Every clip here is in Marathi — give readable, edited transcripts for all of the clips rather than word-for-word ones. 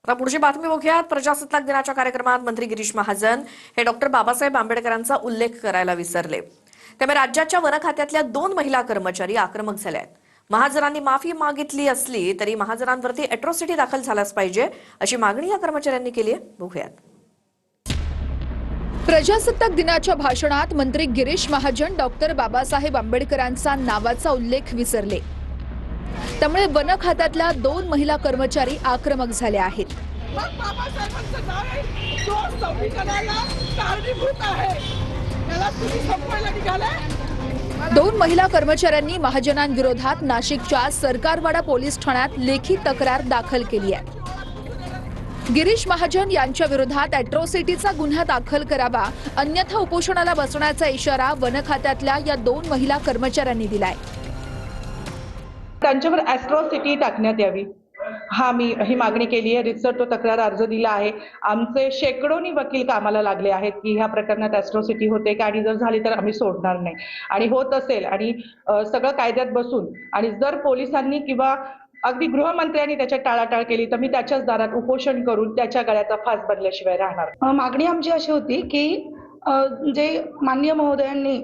आता पुढची बातमी बघूयात। प्रजासत्ताक दिनाच्या कार्यक्रमात मंत्री गिरीश महाजन हे डॉक्टर बाबासाहेब आंबेडकरांचा उल्लेख करायला विसरले। त्यामुळे राज्याच्या वन खात्यातल्या 2 महिला कर्मचारी आक्रमक झाल्या आहेत। महाजनांनी माफी मागितली असली तरी महाजनांवरती अॅट्रॉसिटी दाखल झालाच पाहिजे अशी मागणी या कर्मचाऱ्यांनी केली आहे। बघूयात। प्रजासत्ताक दिनाच्या भाषणात मंत्री गिरीश महाजन डॉक्टर बाबासाहेब आंबेडकरांचा नावाचा उल्लेख विसरले। त्यामुळे वन खात्यातल्या 2 महिला कर्मचारी आक्रमक झाल्या आहेत। दोन महिला कर्मचाऱ्यांनी महाजनांविरोधात नाशिकच्या सरकारवाडा पोलीस ठाण्यात लेखी तक्रार दाखल केली आहे। गिरीश महाजन यांच्या विरोधात अॅट्रॉसिटीचा गुन्हा दाखल करावा, अन्यथा उपोषणाला बसण्याचा इशारा वन खात्यातल्या या 2 महिला कर्मचाऱ्यांनी दिलाय। त्यांच्यावर अॅट्रॉसिटी टाकण्यात यावी ही मागणी केली आहे। रितसर तो तक्रार अर्ज दिला आहे। आमचे शेकडोनी वकील कामाला लागले आहेत की ह्या प्रकरणात अॅट्रॉसिटी होते का, आणि जर झाली तर आम्ही सोडणार नाही, आणि होत असेल आणि सगळं कायद्यात बसून आणि जर पोलिसांनी किंवा अगदी गृहमंत्र्यांनी त्याच्यात टाळाटाळ केली तर मी त्याच्याच दारात उपोषण करून त्याच्या गळ्याचा फास बनल्याशिवाय राहणार। मागणी आमची अशी होती की जे माननीय महोदयांनी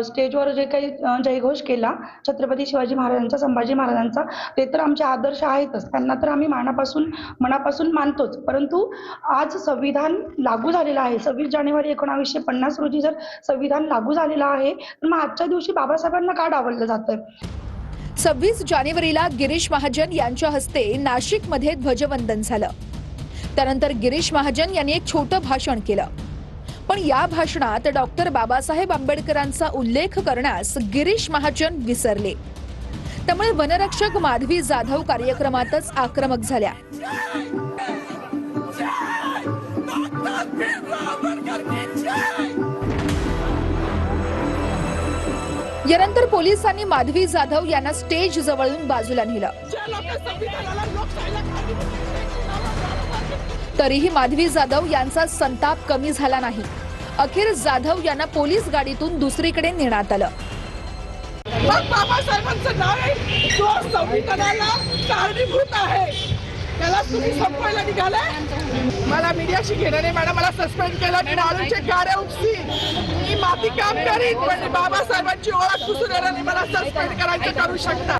स्टेजवर जे काही जयघोष केला छत्रपती शिवाजी महाराजांचा, संभाजी महाराजांचा, ते तर आमचे आदर्श आहेतच, त्यांना तर आम्ही मनापासून मानतोच। परंतु आज संविधान लागू झालेलं आहे। 26 जानेवारी 1950 रोजी जर संविधान लागू झालेलं आहे तर मग आजच्या दिवशी बाबासाहेबांना का डावललं जातंय? 26 जानेवारीला गिरीश महाजन यांच्या हस्ते नाशिकमध्ये ध्वजवंदन झालं। त्यानंतर गिरीश महाजन यांनी एक छोटं भाषण केलं, पण या भाषणात डॉक्टर बाबासाहेब आंबेडकरांचा उल्लेख करण्यास गिरीश महाजन विसरले। त्यामुळे वनरक्षक माधवी जाधव कार्यक्रमातच आक्रमक झाल्या। यानंतर पोलिसांनी माधवी जाधव यांना स्टेज जवळून बाजूला नेलं, तरीही माधवी जाधव यांचा संताप कमी झाला नाही। अखेर जाधव यांना पोलीस गाडीतून दुसरीकडे नेण्यात आलं। बाबासाहेबांचं नाव आहे जो संविधानाला कारणीभूत आहे, त्याला तुम्ही संपवायला निघाले। मला मीडियाशी घेणं नाही, मॅडम मला सस्पेंड केलं, मी आळूचे गाड्या उपसी, मी माती काम करीन, पण बाबासाहेबांची ओळख पुसून येणार, मला सस्पेंड करायचं करू शकता।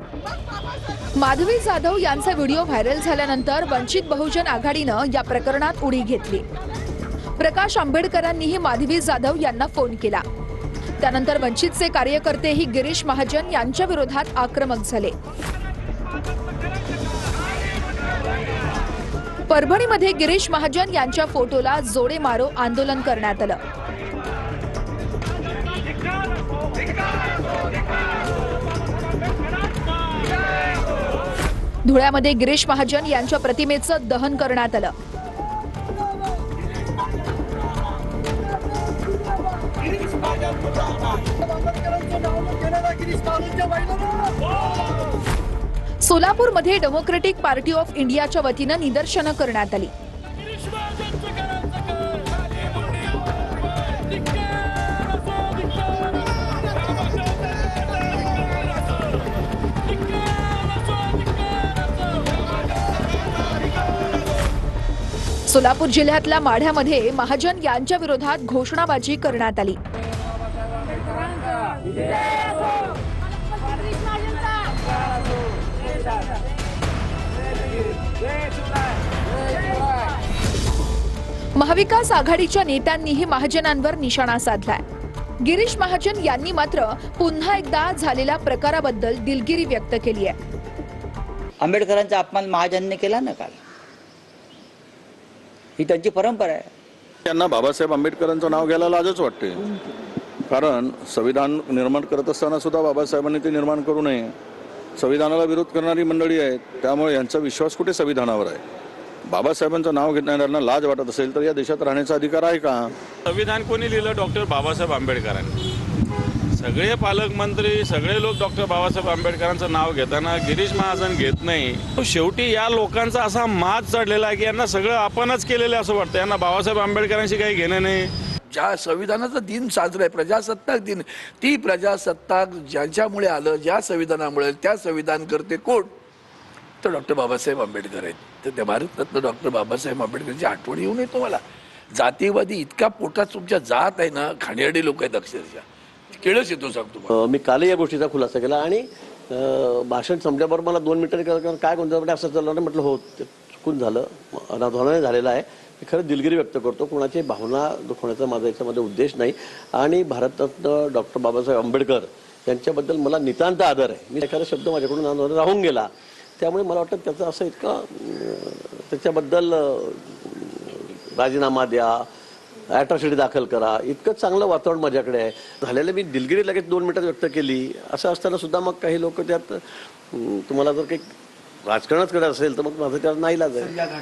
माधवी जाधव यांचा व्हिडिओ व्हायरल झाल्यानंतर वंचित बहुजन आघाडीनं या प्रकरणात उडी घेतली। प्रकाश आंबेडकरांनीही माधवी जाधव यांना फोन केला। त्यानंतर वंचितचे कार्यकर्तेही गिरीश महाजन यांच्या विरोधात आक्रमक झाले। परभणीमध्ये गिरीश महाजन यांच्या फोटोला जोडे मारो आंदोलन करण्यात आलं। धुळ्यामध्ये गिरीश महाजन यांच्या प्रतिमेचं दहन करण्यात आलं। सोलापूरमध्ये डेमोक्रेटिक पार्टी ऑफ इंडियाच्या वतीनं निदर्शनं करण्यात आली। सोलापूर जिल्ह्यातल्या माढ्यामध्ये महाजन यांच्या विरोधात घोषणाबाजी करण्यात आली। महाविकास आघाडीच्या नेत्यांनीही महाजनांवर निशाणा साधलाय। गिरीश महाजन यांनी मात्र पुन्हा एकदा झालेल्या प्रकाराबद्दल दिलगिरी व्यक्त केली आहे। आंबेडकरांचा अपमान महाजनने केला ना काल, ही त्यांची परंपरा आहे। त्यांना बाबासाहेब आंबेडकरांचं नाव घ्यायला लाजच वाटते, कारण संविधान निर्माण करत असताना सुद्धा बाबासाहेबांनी ते निर्माण करू नये। संविधानाला विरोध करणारी मंडळी आहेत, त्यामुळे यांचा विश्वास कुठे संविधानावर आहे? बाबासाहेबांचं नाव घेणाऱ्यांना लाज वाटत असेल तर या देशात राहण्याचा अधिकार आहे का? संविधान कोणी लिहिलं? डॉक्टर बाबासाहेब आंबेडकरांनी। सगळे पालकमंत्री, सगळे लोक डॉक्टर बाबासाहेब आंबेडकरांचं नाव घेताना गिरीश महाजन घेत नाही। शेवटी या लोकांचा असा माज चढलेला आहे की यांना सगळं आपणच केलेलं असं वाटतं, यांना बाबासाहेब आंबेडकरांशी काही घेणं नाही। ज्या संविधानाचा दिन साजरा आहे, प्रजासत्ताक दिन, ती प्रजासत्ताक ज्याच्यामुळे आलं, ज्या संविधानामुळे, त्या संविधान करते कोण? भारतरत्न डॉक्टर बाबासाहेब आंबेडकर आहेत, तर त्या भारतरत्न डॉक्टर बाबासाहेब आंबेडकरची आठवण येऊन येतो मला. जातीवादी इतका पोटात तुमच्या जात आहे ना, खाण्याडी लोक आहेत अक्षरशः, केळच येतो सांगतो. मी कालही या गोष्टीचा खुलासा केला आणि भाषण संपल्याबरोबर मला 2 मिनिटं काय गोंधळ असं चाललं ना, म्हटलं हो ते चुकून झालं, अनाधोनाने झालेलं आहे. मी खरं दिलगिरी व्यक्त करतो, कोणाची भावना दुखवण्याचा माझा याच्यामध्ये उद्देश नाही. आणि भारतरत्न डॉक्टर बाबासाहेब आंबेडकर यांच्याबद्दल मला नितांत आदर आहे. मी एखादा शब्द माझ्याकडून अनादर राहून गेला, त्यामुळे मला वाटतं त्याचं असं इतकं त्याच्याबद्दल राजीनामा द्या, ॲट्रॉसिटी दाखल करा, इतकं चांगलं वातावरण माझ्याकडे आहे. झालेलं मी दिलगिरी लगेच 2 मिनिटात व्यक्त केली. असं असताना सुद्धा मग काही लोक त्यात तुम्हाला जर काही राजकारणच करायचं असेल तर मग माझं त्याला नाईलाज आहे.